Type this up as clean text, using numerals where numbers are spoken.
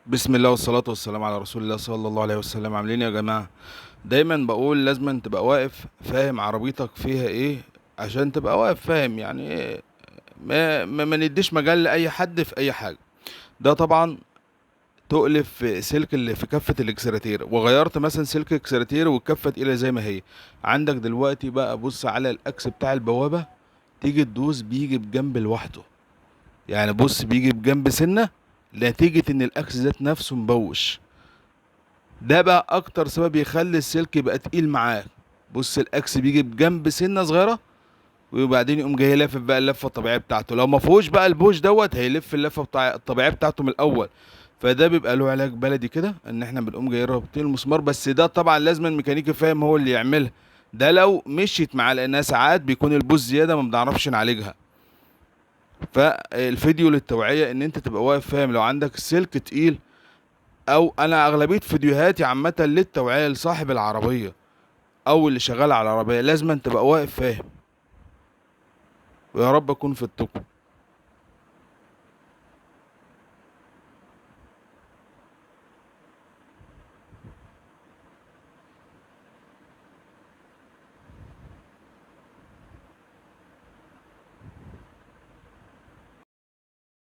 بسم الله والصلاة والسلام على رسول الله صلى الله عليه وسلم. عاملين إيه يا جماعة؟ دايما بقول لازم تبقى واقف فاهم عربيتك فيها ايه، عشان تبقى واقف فاهم يعني إيه. ما نديش مجال لأي حد في أي حاجة. ده طبعا تؤلف سلك اللي في كفة الاكسلاتير، وغيرت مثلا سلك الاكسلاتير والكفة تقيلة زي ما هي. عندك دلوقتي بقى بص على الأكس بتاع البوابة، تيجي تدوس بيجي بجنب لوحده. يعني بص بيجي بجنب سنة، نتيجة ان الاكس ذات نفسه مبوش. ده بقى اكتر سبب يخلي السلك يبقى تقيل معاك. بص الاكس بيجي بجنب سنه صغيره، وبعدين يقوم جاي لافف بقى اللفه الطبيعيه بتاعته. لو ما فيهوش بقى البوش دوت هيلف اللفه الطبيعيه بتاعته من الاول. فده بيبقى له علاج بلدي كده، ان احنا بنقوم جايين رابطين المسمار. بس ده طبعا لازم الميكانيكي فاهم هو اللي يعملها. ده لو مشيت مع، لانها ساعات بيكون البوش زياده ما بنعرفش نعالجها. فالفيديو للتوعيه ان انت تبقى واقف فاهم لو عندك السلك تقيل. او انا اغلبيه فيديوهاتي عامه للتوعيه لصاحب العربيه او اللي شغال على العربيه، لازم تبقى واقف فاهم. ويا رب اكون في التقوى.